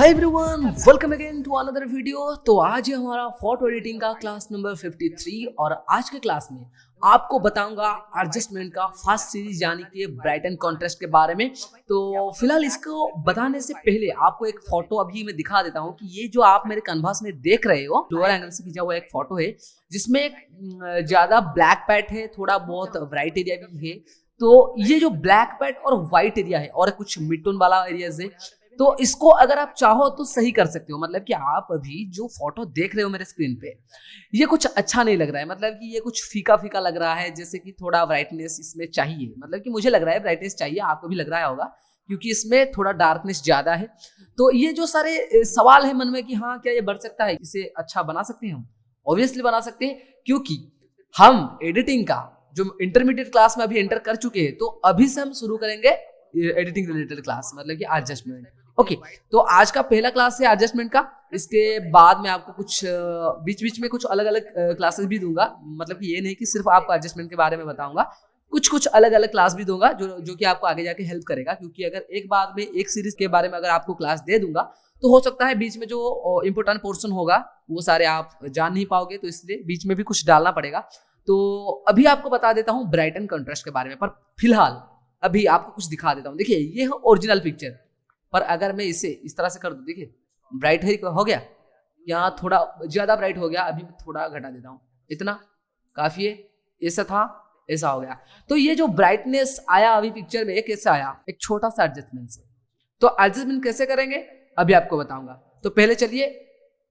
Hi everyone, welcome again to another video. तो आज है हमारा फोटो एडिटिंग का क्लास नंबर 53 और आज के क्लास में आपको बताऊंगा एडजस्टमेंट का फास्ट सीरीज यानी कि ब्राइट एंड कॉन्ट्रास्ट के बारे में। तो फिलहाल इसको बताने से पहले आपको एक फोटो अभी मैं दिखा देता हूं कि ये जो आप मेरे कैनवास में देख रहे हो लोअर एंगल से खींचा हुआ एक फोटो है जिसमें एक ज्यादा ब्लैक पैट है, थोड़ा बहुत ब्राइट एरिया भी है। तो ये जो ब्लैक पैट और व्हाइट एरिया है और कुछ मिड टोन वाला एरियाज है, तो इसको अगर आप चाहो तो सही कर सकते हो। मतलब कि आप अभी जो फोटो देख रहे हो मेरे स्क्रीन पे, ये कुछ अच्छा नहीं लग रहा है, मतलब कि ये कुछ फीका फीका लग रहा है, जैसे कि थोड़ा ब्राइटनेस इसमें चाहिए। मतलब कि मुझे लग रहा है ब्राइटनेस चाहिए, आपको भी लग रहा होगा क्योंकि इसमें थोड़ा डार्कनेस ज्यादा है। तो ये जो सारे सवाल है मन में कि हाँ क्या ये बढ़ सकता है, इसे अच्छा बना सकते हैं हम, ऑब्वियसली बना सकते हैं क्योंकि हम एडिटिंग का जो इंटरमीडिएट क्लास में अभी एंटर कर चुके हैं। तो अभी से हम शुरू करेंगे एडिटिंग रिलेटेड क्लास, मतलब कि एडजस्टमेंट। ओके, तो आज का पहला क्लास है एडजस्टमेंट का। इसके बाद में आपको कुछ बीच बीच में कुछ अलग अलग क्लासेस भी दूंगा। मतलब कि ये नहीं कि सिर्फ आपको एडजस्टमेंट के बारे में बताऊंगा, कुछ अलग अलग क्लास भी दूंगा जो कि आपको आगे जाके हेल्प करेगा। क्योंकि अगर एक बार में एक सीरीज के बारे में अगर आपको क्लास दे दूंगा तो हो सकता है बीच में जो इंपोर्टेंट पोर्शन होगा वो सारे आप जान नहीं पाओगे, तो इसलिए बीच में भी कुछ डालना पड़ेगा। तो अभी आपको बता देता हूँ ब्राइट एंड कंट्रास्ट के बारे में, पर फिलहाल अभी आपको कुछ दिखा देता हूँ। देखिए ये है ओरिजिनल पिक्चर, पर अगर मैं इसे इस तरह से कर दूं, देखिए ब्राइट हो गया, यहाँ थोड़ा ज्यादा ब्राइट हो गया, अभी मैं थोड़ा घटा देता हूँ, इतना काफी है। ऐसा था, ऐसा हो गया। तो ये जो ब्राइटनेस आया अभी पिक्चर में, कैसे आया, एक छोटा सा एडजस्टमेंट से। तो एडजस्टमेंट कैसे करेंगे अभी आपको बताऊंगा। तो पहले चलिए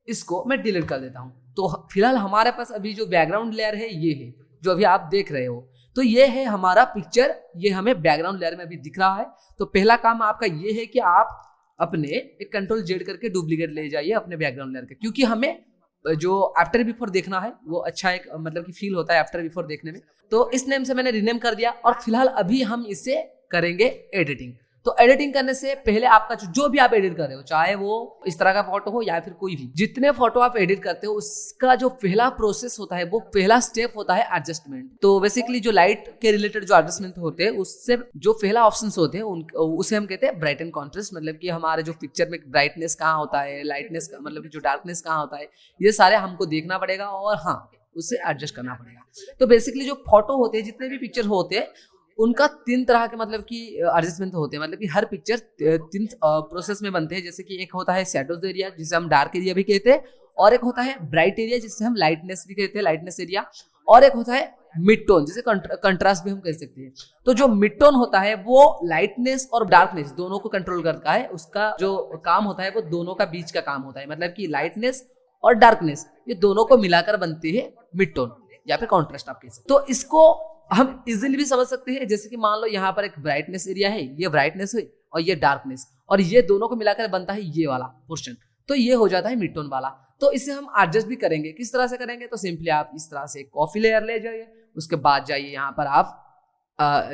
इसको मैं डिलीट कर देता हूँ। तो फिलहाल हमारे पास अभी जो बैकग्राउंड लेयर है ये है जो अभी आप देख रहे हो। तो ये है हमारा पिक्चर, ये हमें बैकग्राउंड लेयर में अभी दिख रहा है। तो पहला काम आपका ये है कि आप अपने एक कंट्रोल जेड करके डुप्लीकेट ले जाइए अपने बैकग्राउंड लेयर के, क्योंकि हमें जो आफ्टर बिफोर देखना है वो अच्छा एक मतलब कि फील होता है आफ्टर बिफोर देखने में। तो इस नेम से मैंने रीनेम कर दिया और फिलहाल अभी हम इसे करेंगे एडिटिंग। तो एडिटिंग करने से पहले आपका जो भी आप एडिट कर रहे हो, चाहे वो इस तरह का फोटो हो या फिर कोई भी, जितने फोटो आप एडिट करते हो उसका जो पहला प्रोसेस होता है, वो पहला स्टेप होता है एडजस्टमेंट। तो बेसिकली जो लाइट के रिलेटेड जो एडजस्टमेंट होते हैं उससे जो पहला ऑप्शंस होते हैं उसे हम कहते हैं ब्राइट एंड कॉन्ट्रास्ट। मतलब कि हमारे जो पिक्चर में ब्राइटनेस कहाँ होता है, लाइटनेस का मतलब कि जो डार्कनेस कहाँ होता है, ये सारे हमको देखना पड़ेगा और हाँ उसे एडजस्ट करना पड़ेगा। तो बेसिकली जो फोटो होते हैं, जितने भी पिक्चर होते हैं, उनका तीन तरह के मतलब कि एडजस्टमेंट होते हैं। मतलब कि हर पिक्चर तीन प्रोसेस में बनते हैं। जैसे कि एक होता है शैडोज एरिया जिसे हम डार्क एरिया भी कहते हैं, और एक होता है ब्राइट एरिया जिसे हम लाइटनेस भी कहते हैं, लाइटनेस एरिया, और एक होता है मिड टोन जिसे कंट्रास्ट भी हम कह सकते हैं। तो जो मिड टोन होता है वो लाइटनेस और डार्कनेस दोनों को कंट्रोल करता है। उसका जो काम होता है वो दोनों का बीच का काम होता है। मतलब कि लाइटनेस और डार्कनेस ये दोनों को मिलाकर बनती है मिड टोन या फिर कॉन्ट्रास्ट आप कह सकते। तो इसको हम इजीली भी समझ सकते हैं। जैसे कि मान लो यहाँ पर एक ब्राइटनेस एरिया है, ये ब्राइटनेस है और ये डार्कनेस, और ये दोनों को मिलाकर बनता है ये वाला पोर्शन। तो ये हो जाता है मिड टोन वाला। तो इसे हम एडजस्ट भी करेंगे। किस तरह से करेंगे, तो सिंपली आप इस तरह से कॉफी लेयर ले जाइए, उसके बाद जाइए यहाँ पर आप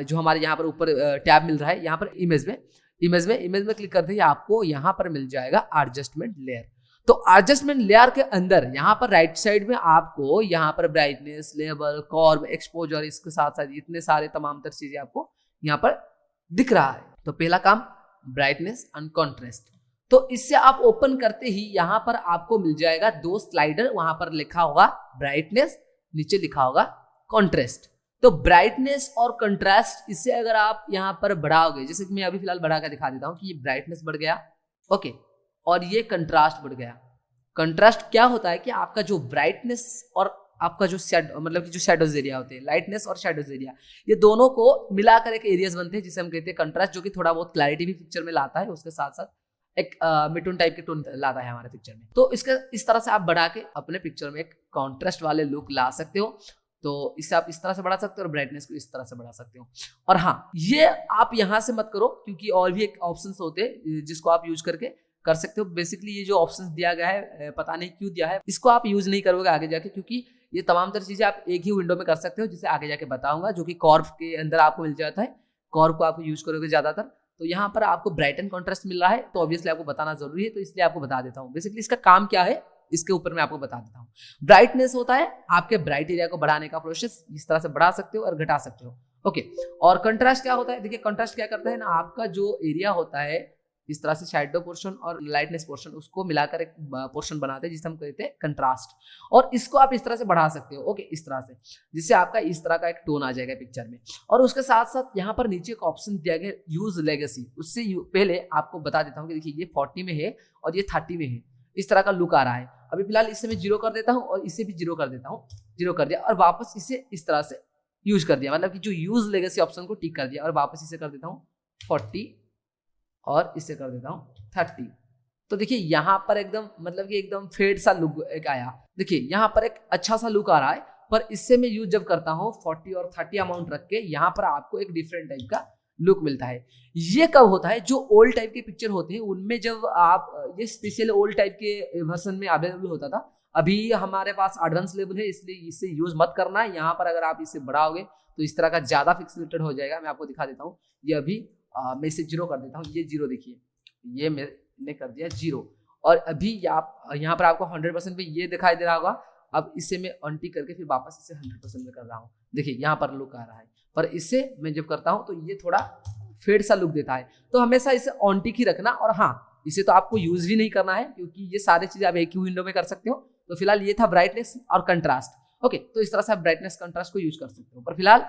जो हमारे यहाँ पर ऊपर टैब मिल रहा है, यहाँ पर इमेज में क्लिक करते ही आपको यहाँ पर मिल जाएगा एडजस्टमेंट लेयर। तो एडजस्टमेंट लेयर के अंदर यहाँ पर राइट साइड में आपको यहाँ पर ब्राइटनेस, लेवल, कर्व, एक्सपोजर, इसके साथ साथ इतने सारे तमाम तर चीजें आपको यहाँ पर दिख रहा है। तो पहला काम ब्राइटनेस एंड कॉन्ट्रास्ट। तो इससे आप ओपन करते ही यहाँ पर आपको मिल जाएगा दो स्लाइडर, वहां पर लिखा होगा ब्राइटनेस, नीचे लिखा होगा कॉन्ट्रास्ट। तो ब्राइटनेस और कंट्रास्ट, इससे अगर आप यहाँ पर बढ़ाओगे, जैसे कि मैं अभी फिलहाल बढ़ा कर दिखा देता हूँ कि ये ब्राइटनेस बढ़ गया, ओके, और ये कंट्रास्ट बढ़ गया। कंट्रास्ट क्या होता है कि आपका जो ब्राइटनेस और आपका जो मतलब कि जो शैडोज एरिया होते हैं, लाइटनेस और शैडोज एरिया, ये दोनों को मिलाकर एक एरियाज बनते हैं जिसे हम कहते हैं कंट्रास्ट, जो कि थोड़ा बहुत क्लैरिटी भी पिक्चर में लाता है, उसके साथ साथ एक मिड-टोन टाइप के टोन लाता है हमारे पिक्चर में। तो इसके इस तरह से आप बढ़ा के अपने पिक्चर में एक कॉन्ट्रास्ट वाले लुक ला सकते हो। तो इससे आप इस तरह से बढ़ा सकते हो और ब्राइटनेस को इस तरह से बढ़ा सकते हो। और हाँ, ये आप यहाँ से मत करो क्योंकि और भी एक ऑप्शन होते हैं जिसको आप यूज करके कर सकते हो। बेसिकली ये जो ऑप्शंस दिया गया है, पता नहीं क्यों दिया है, इसको आप यूज नहीं करोगे आगे जाके, क्योंकि ये तमाम तरह चीजें आप एक ही विंडो में कर सकते हो, जिसे आगे जाके बताऊंगा, जो कि कॉर्व के अंदर आपको मिल जाता है। कॉर्व को आप यूज करोगे ज्यादातर। तो यहाँ पर आपको ब्राइट एंड कॉन्ट्रास्ट मिल रहा है, तो ऑब्वियसली आपको बताना जरूरी है, तो इसलिए आपको बता देता हूँ। बेसिकली इसका काम क्या है इसके ऊपर मैं आपको बता देता हूँ। ब्राइटनेस होता है आपके ब्राइट एरिया को बढ़ाने का प्रोसेस, इस तरह से बढ़ा सकते हो और घटा सकते हो, ओके। और कंट्रास्ट क्या होता है, देखिए कंट्रास्ट क्या करता है ना, आपका जो एरिया होता है इस तरह से शैडो पोर्शन और लाइटनेस पोर्शन उसको मिलाकर एक पोर्शन बनाते हैं जिसे हम कहते हैं कंट्रास्ट। और इसको आप इस तरह से बढ़ा सकते हो, ओके, इस तरह से, जिससे आपका इस तरह का एक टोन आ जाएगा पिक्चर में। और उसके साथ साथ यहाँ पर नीचे एक ऑप्शन दिया गया यूज लेगेसी। उससे पहले आपको बता देता हूँ कि देखिए ये 40 में है और ये 30 में है, इस तरह का लुक आ रहा है। अभी फिलहाल इसे मैं 0 कर देता हूँ और इसे भी 0 कर देता हूँ, 0 कर दिया और वापस इसे इस तरह से यूज कर दिया, मतलब कि जो यूज लेगेसी ऑप्शन को टिक कर दिया और वापस इसे कर देता हूँ 40 और इसे कर देता हूँ 30। तो देखिए यहाँ पर एकदम मतलब कि एकदम फेड सा लुक एक आया। देखिए यहाँ पर एक अच्छा सा लुक आ रहा है, पर इससे मैं यूज जब करता हूँ 40 और 30 अमाउंट रख के, यहाँ पर आपको एक डिफरेंट टाइप का लुक मिलता है। ये कब होता है, जो ओल्ड टाइप के पिक्चर होते हैं उनमें जब आप ये स्पेशल ओल्ड टाइप के वर्जन में अवेलेबल होता था। अभी हमारे पास एडवांस लेवल है, इसलिए इसे यूज मत करना है। यहाँ पर अगर आप इसे बढ़ाओगे तो इस तरह का ज्यादा पिक्सेलेटेड हो जाएगा। मैं आपको दिखा देता हूँ, ये अभी मैं इसे 0 कर देता हूँ, ये 0 देखिए, ये मैंने कर दिया 0। और अभी यहाँ पर आपको 100% पे ये दिखाई दे रहा होगा। अब इसे मैं अनटिक करके फिर वापस इसे 100% में कर रहा हूँ। देखिए यहाँ पर लुक आ रहा है, पर इसे मैं जब करता हूँ तो ये थोड़ा फेड सा लुक देता है। तो हमेशा इसे ऑनटिक ही रखना। और हाँ, इसे तो आपको यूज भी नहीं करना है क्योंकि ये सारी चीजें आप एक ही विंडो में कर सकते हो। तो फिलहाल ये था ब्राइटनेस और कंट्रास्ट, ओके। तो इस तरह से आप ब्राइटनेस कंट्रास्ट को यूज कर सकते हो। पर फिलहाल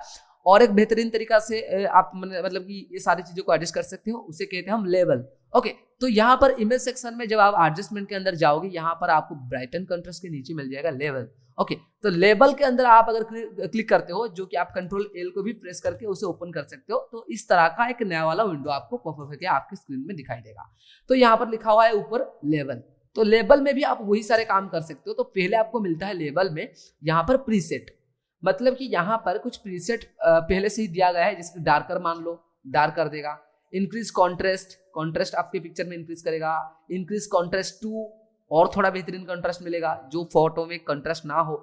और एक बेहतरीन तरीका से आप मतलब कि ये सारी चीजों को एडजस्ट कर सकते हो, उसे कहते हैं हम लेवल, ओके। तो यहाँ पर इमेज सेक्शन में जब आप एडजस्टमेंट के अंदर जाओगे, यहाँ पर आपको ब्राइटन कंट्रास्ट के नीचे मिल जाएगा लेवल, ओके। तो लेवल के अंदर आप अगर क्लिक करते हो, जो कि आप कंट्रोल एल को भी प्रेस करके उसे ओपन कर सकते हो, तो इस तरह का एक नया वाला विंडो आपको पॉपअप होकर आपकी स्क्रीन में दिखाई देगा। तो यहाँ पर लिखा हुआ है ऊपर लेवल। तो लेवल में भी आप वही सारे काम कर सकते हो। तो पहले आपको मिलता है लेवल में यहाँ पर प्रीसेट, मतलब कि यहाँ पर कुछ प्रीसेट पहले से ही दिया गया है, जैसे डार्कर मान लो, डार्क कर देगा। इंक्रीज कॉन्ट्रास्ट, कॉन्ट्रास्ट आपके पिक्चर में इंक्रीज करेगा। इंक्रीज कॉन्ट्रास्ट 2, और थोड़ा बेहतरीन कॉन्ट्रास्ट मिलेगा जो फोटो में कॉन्ट्रास्ट ना हो।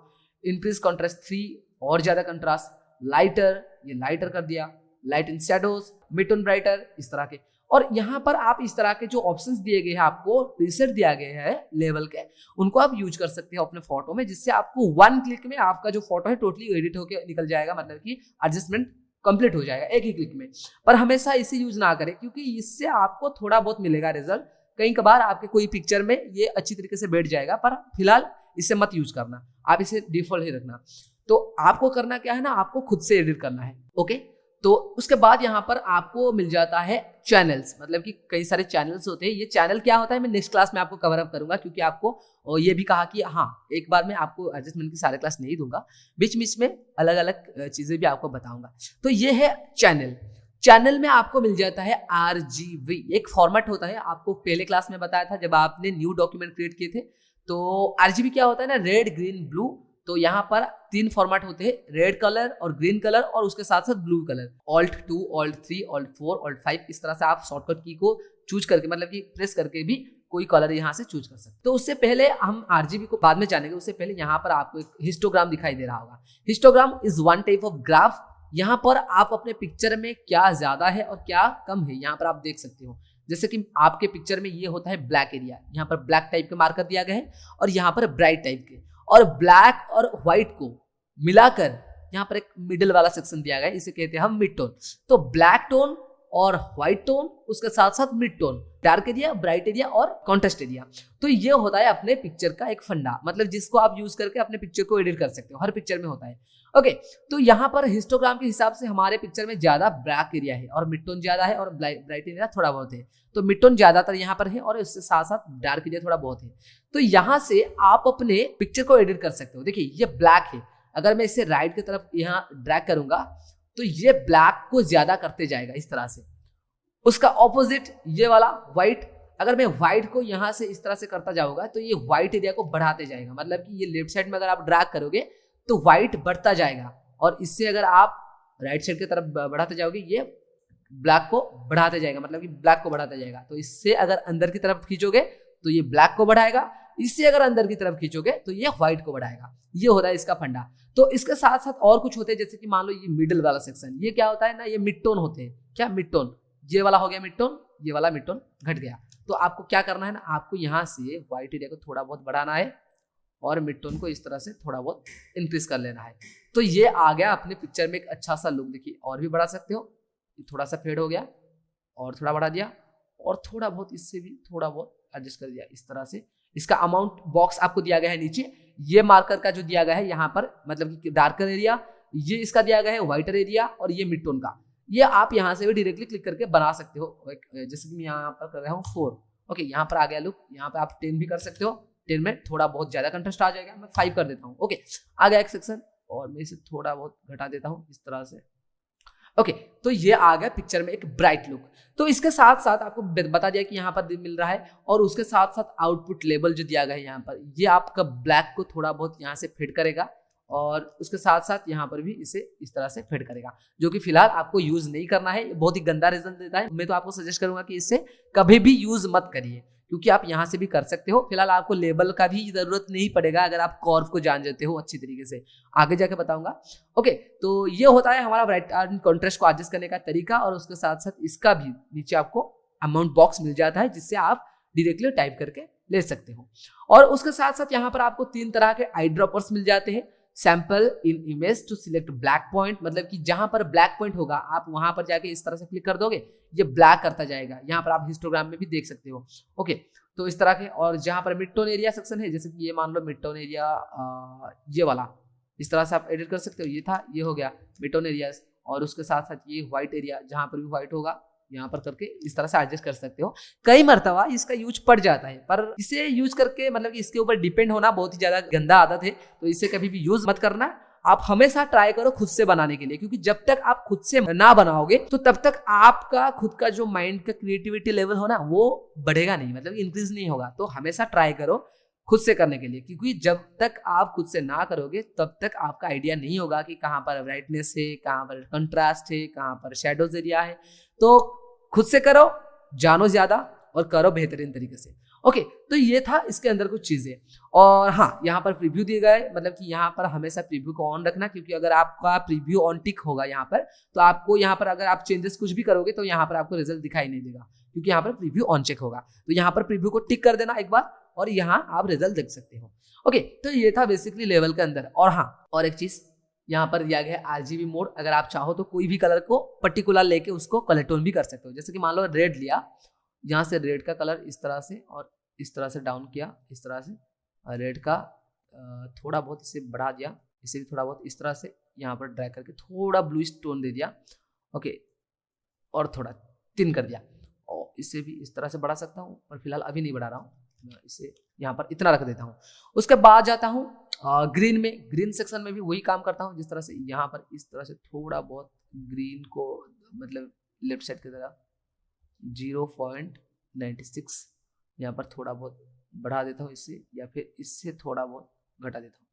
इंक्रीज कॉन्ट्रास्ट 3, और ज्यादा कॉन्ट्रास्ट। लाइटर, ये लाइटर कर दिया। Light in shadows, mid tone brighter, इस तरह के। और यहाँ पर आप इस तरह के जो ऑप्शंस दिए गए हैं, आपको प्रीसेट दिया गया है लेवल के, उनको आप यूज कर सकते हो अपने फोटो में, जिससे आपको 1 क्लिक में आपका जो फोटो है टोटली एडिट होकर निकल जाएगा, मतलब कि एडजस्टमेंट कंप्लीट हो जाएगा एक ही क्लिक में। पर हमेशा इसे यूज ना करें क्योंकि इससे आपको थोड़ा बहुत मिलेगा रिजल्ट। कई कबार आपके कोई पिक्चर में ये अच्छी तरीके से बैठ जाएगा, पर फिलहाल इसे मत यूज करना, आप इसे डिफॉल्ट ही रखना। तो आपको करना क्या है ना, आपको खुद से एडिट करना है, ओके। तो उसके बाद यहाँ पर आपको मिल जाता है चैनल्स, मतलब कि कई सारे चैनल्स होते हैं। ये चैनल क्या होता है मैं नेक्स्ट क्लास में आपको कवर अप करूंगा, क्योंकि आपको ये भी कहा कि हाँ, एक बार में आपको एडजस्टमेंट की सारे क्लास नहीं दूंगा, बीच बीच में अलग अलग चीजें भी आपको बताऊंगा। तो ये है चैनल। चैनल में आपको मिल जाता है RGB, एक फॉर्मेट होता है, आपको पहले क्लास में बताया था जब आपने न्यू डॉक्यूमेंट क्रिएट किए थे। तो RGB क्या होता है ना, रेड ग्रीन ब्लू। तो यहाँ पर 3 फॉर्मेट होते हैं, रेड कलर और ग्रीन कलर और उसके साथ साथ blue colour. Alt 2, Alt 3, Alt 4, Alt 5, इस तरह से आप शॉर्टकट की को चूज करके, मतलब कि प्रेस करके भी कोई कलर यहाँ से चूज कर सकते। तो उससे पहले हम RGB को बाद में जानेंगे, उससे पहले यहाँ पर आपको एक हिस्टोग्राम दिखाई दे रहा होगा। Histogram is one type of graph. यहाँ पर आप अपने पिक्चर में क्या ज्यादा है और क्या कम है यहाँ पर आप देख सकते हो। जैसे कि आपके पिक्चर में ये होता है ब्लैक एरिया, यहाँ पर ब्लैक टाइप के मार्कर दिया गया है, और यहाँ पर ब्राइट टाइप के, और ब्लैक और व्हाइट को मिलाकर यहाँ पर एक मिडिल वाला सेक्शन दिया गया है, इसे कहते हैं हम मिड टोन। तो ब्लैक टोन और व्हाइट टोन, उसके साथ साथ mid tone, dark area, bright area और कॉन्ट्रास्ट एरिया। तो ये होता है अपने पिक्चर का एक फंडा, मतलब जिसको आप यूज करके अपने पिक्चर को एडिट कर सकते हो, हर पिक्चर में होता है, ओके। तो यहाँ पर हिस्टोग्राम के हिसाब से हमारे पिक्चर में ज्यादा ब्लैक एरिया है और मिड टोन ज्यादा है और ब्राइट एरिया थोड़ा बहुत है। तो मिड टोन ज्यादातर यहाँ पर है और उसके साथ साथ डार्क एरिया थोड़ा बहुत है। तो यहाँ से आप अपने पिक्चर को एडिट कर सकते हो। देखिए ये ब्लैक है, अगर मैं इसे राइट की तरफ यहाँ ड्रैग करूंगा तो ये ब्लैक को ज्यादा करते जाएगा इस तरह से। उसका ऑपोजिट ये वाला व्हाइट, अगर मैं व्हाइट को यहाँ से इस तरह से करता जाऊंगा तो ये व्हाइट एरिया को बढ़ाते जाएगा, मतलब कि ये लेफ्ट साइड में अगर आप ड्रैग करोगे तो व्हाइट बढ़ता जाएगा, और इससे अगर आप राइट साइड की तरफ बढ़ाते जाओगे ये ब्लैक को बढ़ाते जाएगा, मतलब कि ब्लैक को बढ़ाते जाएगा। तो इससे अगर अंदर की तरफ खींचोगे तो ये ब्लैक को बढ़ाएगा, इससे अगर अंदर की तरफ खींचोगे तो ये व्हाइट को बढ़ाएगा। ये होता है इसका फंडा। तो इसके साथ साथ और कुछ होते हैं, जैसे कि मान लो ये मिडिल वाला सेक्शन, ये क्या होता है ना, ये मिड टोन होते हैं। क्या मिड टोन, ये वाला हो गया मिड टोन, ये वाला मिड टोन घट गया। तो आपको क्या करना है ना, आपको यहाँ से व्हाइट एरिया को थोड़ा बहुत बढ़ाना है और मिड टोन को इस तरह से थोड़ा बहुत इंक्रीज कर लेना है। तो ये आ गया अपने पिक्चर में एक अच्छा सा लुक। देखिए और भी बढ़ा सकते हो, थोड़ा सा फेड हो गया और थोड़ा बढ़ा दिया और थोड़ा बहुत इससे भी थोड़ा बहुत एडजस्ट कर दिया इस तरह से। इसका अमाउंट बॉक्स आपको दिया गया है नीचे, ये मार्कर का जो दिया गया है यहाँ पर, मतलब कि डार्कर एरिया, ये इसका दिया गया है व्हाइटर एरिया, और ये मिड टोन का। ये आप यहाँ से भी डायरेक्टली क्लिक करके बना सकते हो। जैसे कि मैं यहाँ पर कर रहा हूँ 4, ओके, यहाँ पर आ गया लुक। यहाँ पर आप 10 भी कर सकते हो, 10 में थोड़ा बहुत ज्यादा कंट्रास्ट आ जाएगा, मैं 5 कर देता हूँ। ओके, आ गया एक सेक्शन, और मैं इसे थोड़ा बहुत घटा देता हूँ इस तरह से। ओके, तो ये आ गया पिक्चर में एक ब्राइट लुक। तो इसके साथ साथ आपको बता दिया कि यहाँ पर मिल रहा है, और उसके साथ साथ आउटपुट लेबल जो दिया गया है यहाँ पर, ये आपका ब्लैक को थोड़ा बहुत यहाँ से फेड करेगा, और उसके साथ साथ यहाँ पर भी इसे इस तरह से फेड करेगा, जो कि फिलहाल आपको यूज नहीं करना है। बहुत ही गंदा रिजल्ट देता है। मैं तो आपको सजेस्ट करूंगा कि इससे कभी भी यूज मत करिए, क्योंकि आप यहाँ से भी कर सकते हो। फिलहाल आपको लेबल का भी जरूरत नहीं पड़ेगा अगर आप कर्व को जान जाते हो अच्छी तरीके से, आगे जाके बताऊंगा। ओके, तो ये होता है हमारा ब्राइट एंड कॉन्ट्रास्ट को एडजस्ट करने का तरीका, और उसके साथ साथ इसका भी नीचे आपको अमाउंट बॉक्स मिल जाता है, जिससे आप डायरेक्टली टाइप करके ले सकते हो। और उसके साथ साथ यहाँ पर आपको 3 तरह के आई ड्रॉपर्स मिल जाते हैं। Sample in image to select black point, मतलब कि जहां पर ब्लैक पॉइंट होगा आप वहां पर जाके इस तरह से क्लिक कर दोगे, ये ब्लैक करता जाएगा। यहाँ पर आप हिस्टोग्राम में भी देख सकते हो। ओके, तो इस तरह के। और जहां पर मिड टोन एरिया सेक्शन है, जैसे कि ये मान लो मिड टोन एरिया ये वाला, इस तरह से आप एडिट कर सकते हो। ये था, ये हो गया मिड टोन एरिया, और उसके साथ साथ ये व्हाइट एरिया, जहां पर भी व्हाइट होगा यहाँ पर करके इस तरह से एडजस्ट कर सकते हो। कई मर्तबा इसका यूज पड़ जाता है, पर इसे यूज करके मतलब कि इसके ऊपर डिपेंड होना बहुत ही ज्यादा गंदा आदत है, तो इसे कभी भी यूज मत करना। आप हमेशा ट्राई करो खुद से बनाने के लिए, क्योंकि जब तक आप खुद से ना बनाओगे तो तब तक आपका खुद का जो माइंड का क्रिएटिविटी लेवल हो ना, वो बढ़ेगा नहीं, मतलब इंक्रीज नहीं होगा। तो हमेशा ट्राई करो खुद से करने के लिए, क्योंकि जब तक आप खुद से ना करोगे तब तक आपका आइडिया नहीं होगा कि कहाँ पर ब्राइटनेस है, कहाँ पर कंट्रास्ट है, कहाँ पर शेडोज एरिया है। तो खुद से करो, जानो ज्यादा, और करो बेहतरीन तरीके से। ओके, तो ये था इसके अंदर कुछ चीजें। और हाँ, यहाँ पर प्रीव्यू दिए गए, मतलब कि यहाँ पर हमेशा प्रीव्यू को ऑन रखना, क्योंकि अगर आपका प्रीव्यू ऑन टिक होगा यहाँ पर, तो आपको यहाँ पर अगर आप चेंजेस कुछ भी करोगे तो यहाँ पर आपको रिजल्ट दिखाई नहीं देगा, क्योंकि यहाँ पर प्रीव्यू ऑन चेक होगा। तो यहाँ पर प्रीव्यू को टिक कर देना एक बार, और यहाँ आप रिजल्ट देख सकते हो। ओके, तो ये था बेसिकली लेवल के अंदर। और हाँ, और एक चीज यहाँ पर दिया गया है आरजीबी मोड। अगर आप चाहो तो कोई भी कलर को पर्टिकुलर लेके उसको कलर टोन भी कर सकते हो। जैसे कि मान लो रेड लिया, यहाँ से रेड का कलर इस तरह से और इस तरह से डाउन किया, इस तरह से रेड का थोड़ा बहुत इसे बढ़ा दिया, इसे भी थोड़ा बहुत इस तरह से यहाँ पर ड्रैग करके थोड़ा ब्लूइश टोन दे दिया। ओके, और थोड़ा थिन कर दिया, और इसे भी इस तरह से बढ़ा सकता हूँ, पर फिलहाल अभी नहीं बढ़ा रहा हूँ, मैं इसे यहाँ पर इतना रख देता हूँ। उसके बाद जाता हूँ ग्रीन में। ग्रीन सेक्शन में भी वही काम करता हूँ, जिस तरह से यहाँ पर इस तरह से थोड़ा बहुत ग्रीन को, मतलब लेफ्ट साइड की तरफ 0.96 यहाँ पर थोड़ा बहुत बढ़ा देता हूँ इससे, या फिर इससे थोड़ा बहुत घटा देता हूँ।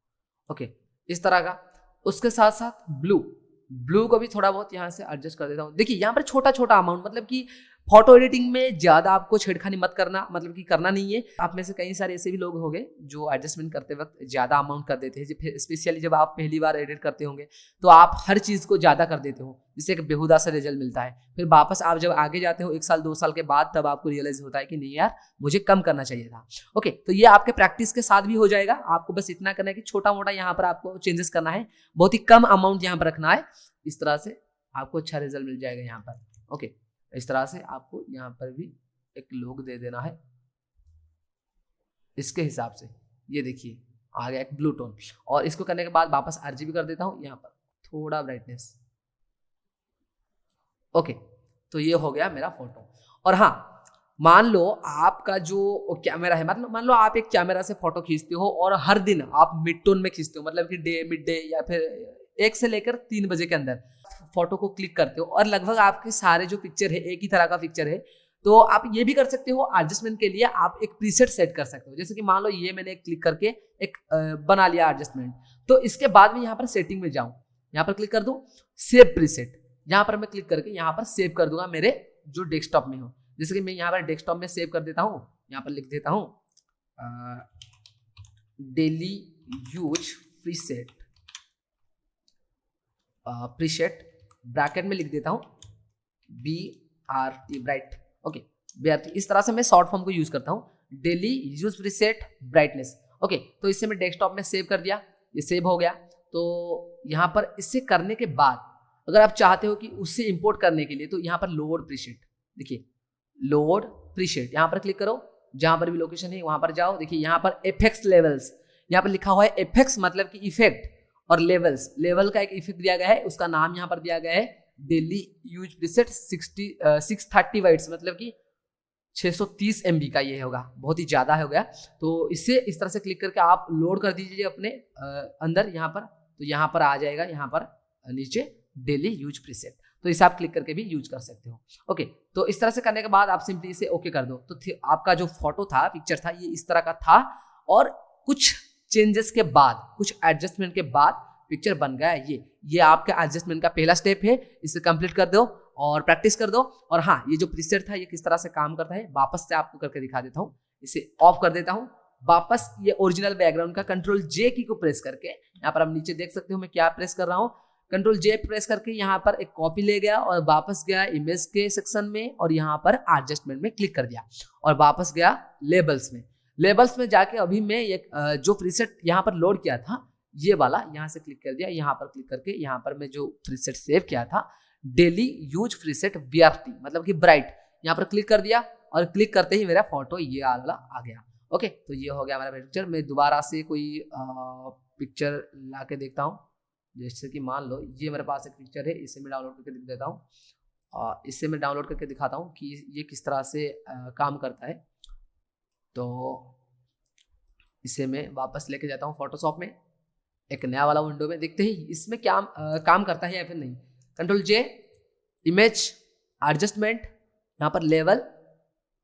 ओके, इस तरह का। उसके साथ साथ ब्लू को भी थोड़ा बहुत यहाँ से एडजस्ट कर देता हूँ। देखिए यहाँ पर छोटा छोटा अमाउंट, मतलब कि फोटो एडिटिंग में ज्यादा आपको छेड़खानी मत करना, मतलब कि करना नहीं है। आप में से कई सारे ऐसे भी लोग होंगे जो एडजस्टमेंट करते वक्त ज्यादा अमाउंट कर देते हैं, स्पेशली जब आप पहली बार एडिट करते होंगे तो आप हर चीज को ज्यादा कर देते हो, जिससे एक बेहुदा सा रिजल्ट मिलता है। फिर वापस आप जब आगे जाते हो 1 साल 2 साल के बाद, तब आपको रियलाइज होता है कि नहीं यार, मुझे कम करना चाहिए था। ओके, तो ये आपके प्रैक्टिस के साथ भी हो जाएगा। आपको बस इतना करना है कि छोटा मोटा यहाँ पर आपको चेंजेस करना है, बहुत ही कम अमाउंट यहाँ पर रखना है। इस तरह से आपको अच्छा रिजल्ट मिल जाएगा यहाँ पर। ओके, इस तरह से आपको यहाँ पर भी एक लुक दे देना है इसके हिसाब से। ये देखिए आ गया एक ब्लू टोन, और इसको करने के बाद वापस आरजीबी कर देता हूँ, यहाँ पर थोड़ा ब्राइटनेस। ओके, तो ये हो गया मेरा फोटो। और हाँ, मान लो आपका जो कैमरा है, मतलब मान लो आप एक कैमरा से फोटो खींचते हो और हर दिन आप मिड टोन में खींचते हो, मतलब कि मिड डे या फिर 1 से लेकर 3 बजे के अंदर फोटो को क्लिक करते हो, और लगभग आपके सारे जो पिक्चर है एक ही तरह का पिक्चर है, तो आप ये भी कर सकते हो। एडजस्टमेंट के लिए आप एक प्रीसेट सेट कर सकते हो। जैसे कि मान लो ये मैंने क्लिक करके एक बना लिया एडजस्टमेंट, तो इसके बाद में यहाँ पर सेटिंग में जाऊँ, यहाँ पर क्लिक कर दूँ सेव प्रीसेट, यहाँ पर मैं क्लिक करके यहाँ पर सेव कर दूंगा मेरे जो डेस्कटॉप में हो। जैसे कि मैं यहाँ पर डेस्कटॉप में सेव कर देता हूँ, यहाँ पर लिख देता हूँ daily use preset, preset bracket में लिख देता हूँ BRT ब्राइट। Okay, BRT। इस तरह से मैं शॉर्ट फॉर्म को यूज करता हूँ, daily use preset brightness. Okay, तो इसे मैं डेस्कटॉप में सेव कर दिया, ये सेव हो गया। तो यहाँ पर इससे करने के बाद अगर आप चाहते हो कि उससे इंपोर्ट करने के लिए, तो यहाँ पर लोड प्रीसेट, देखिए लोड प्रीसेट, यहाँ पर क्लिक करो, जहां पर भी लोकेशन है वहां पर जाओ। देखिए यहाँ पर एफेक्ट्स लेवल्स, यहाँ पर लिखा हुआ है एफेक्ट्स मतलब कि इफेक्ट, और लेवल्स, लेवल का एक इफेक्ट दिया गया है, उसका नाम यहाँ पर दिया गया है डेली यूज प्रीसेट 630 बाइट्स, मतलब कि 630 MB का ये होगा, बहुत ही ज़्यादा हो गया। तो इससे इस तरह से क्लिक करके आप लोड कर दीजिए अपने अंदर यहाँ पर, तो यहाँ पर आ जाएगा, यहाँ पर नीचे डेली यूज प्रीसेट, तो इसे आप क्लिक करके भी यूज कर सकते हो। ओके, तो इस तरह से करने के बाद आप सिंपली इसे ओके कर दो। तो आपका जो फोटो था, पिक्चर था, ये इस तरह का था, और कुछ चेंजेस के बाद, कुछ एडजस्टमेंट के बाद पिक्चर बन गया है। ये आपका एडजस्टमेंट का पहला स्टेप है, इसे कंप्लीट कर दो और प्रैक्टिस कर दो। और हाँ, ये जो प्रीसेट था ये किस तरह से काम करता है वापस से आपको करके दिखा देता हूँ। इसे ऑफ कर देता हूँ, वापस ये ओरिजिनल बैकग्राउंड का Ctrl+J की को प्रेस करके, यहाँ पर आप नीचे देख सकते हो मैं क्या प्रेस कर रहा हूँ, Ctrl+J प्रेस करके यहाँ पर एक कॉपी ले गया और वापस गया इमेज के सेक्शन में, और यहाँ पर एडजस्टमेंट में क्लिक कर दिया और वापस गया लेबल्स में। लेबल्स में जाके अभी मैं एक जो प्रीसेट यहाँ पर लोड किया था, ये वाला यहाँ से क्लिक कर दिया, यहाँ पर क्लिक करके यहाँ पर मैं जो प्रीसेट सेव किया था डेली यूज प्रीसेट BRT मतलब कि ब्राइट, यहाँ पर क्लिक कर दिया और क्लिक करते ही मेरा फोटो ये वाला आ गया। ओके, तो ये हो गया हमारा पिक्चर। मैं दोबारा से कोई पिक्चर ला के देखता हूँ, जैसे कि मान लो ये मेरे पास एक पिक्चर है, इसे मैं डाउनलोड करके दिख देता हूँ, इससे मैं डाउनलोड करके दिखाता हूँ कि ये किस तरह से काम करता है। तो इसे मैं वापस लेके जाता हूँ फोटोशॉप में, एक नया वाला विंडो में, देखते ही इसमें क्या काम करता है या फिर नहीं। Ctrl+J, इमेज, एडजस्टमेंट, यहाँ पर लेवल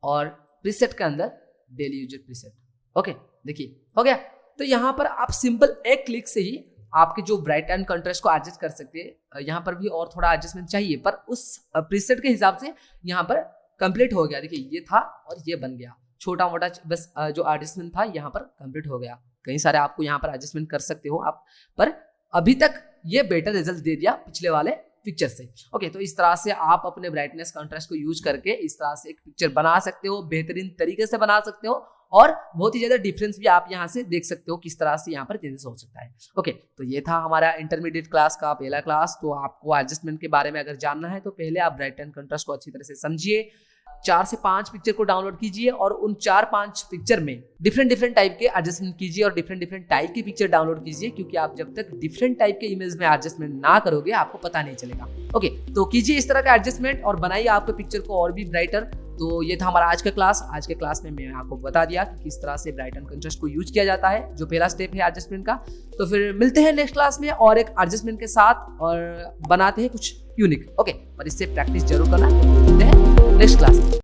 और प्रीसेट के अंदर डेली यूजर प्रीसेट। ओके, देखिए हो गया। तो यहाँ पर आप सिंपल एक क्लिक से ही आपके जो ब्राइट एंड कंट्रास्ट को एडजस्ट कर सकते हैं। यहाँ पर भी और थोड़ा एडजस्टमेंट चाहिए, पर उस प्रीसेट के हिसाब से यहाँ पर कंप्लीट हो गया। देखिए ये था और ये बन गया, छोटा मोटा बस जो एडजस्टमेंट था यहाँ पर कंप्लीट हो गया। कई सारे आपको यहाँ पर एडजस्टमेंट कर सकते हो आप, पर अभी तक ये बेटर रिजल्ट दे दिया पिछले वाले पिक्चर से। ओके, तो इस तरह से आप अपने ब्राइटनेस कंट्रास्ट को यूज करके इस तरह से एक पिक्चर बना सकते हो, बेहतरीन तरीके से बना सकते हो, और बहुत ही ज्यादा डिफरेंस भी आप यहाँ से देख सकते हो किस तरह से यहाँ पर चेंजेस हो सकता है। ओके, तो ये था हमारा इंटरमीडिएट क्लास का पहला क्लास। तो आपको एडजस्टमेंट के बारे में अगर जानना है तो पहले आप ब्राइट एंड कंट्रास्ट को अच्छी तरह से समझिए, 4 से 5 पिक्चर को डाउनलोड कीजिए और उन 4-5 पिक्चर में डिफरेंट टाइप के एडजस्टमेंट कीजिए और डिफरेंट टाइप की पिक्चर डाउनलोड कीजिए, क्योंकि आप जब तक डिफरेंट टाइप के इमेज में एडजस्टमेंट ना करोगे आपको पता नहीं चलेगा। ओके, तो कीजिए इस तरह का एडजस्टमेंट और बनाइए आपके पिक्चर को और भी ब्राइटर। तो ये था हमारा आज का क्लास। आज के क्लास में मैं आपको बता दिया कि किस तरह से ब्राइट एंड कंट्रास्ट को यूज किया जाता है, जो पहला स्टेप है एडजस्टमेंट का। तो फिर मिलते हैं नेक्स्ट क्लास में और एक एडजस्टमेंट के साथ, और बनाते हैं कुछ यूनिक। ओके, पर इससे प्रैक्टिस जरूर करना। मिलते हैं नेक्स्ट क्लास में।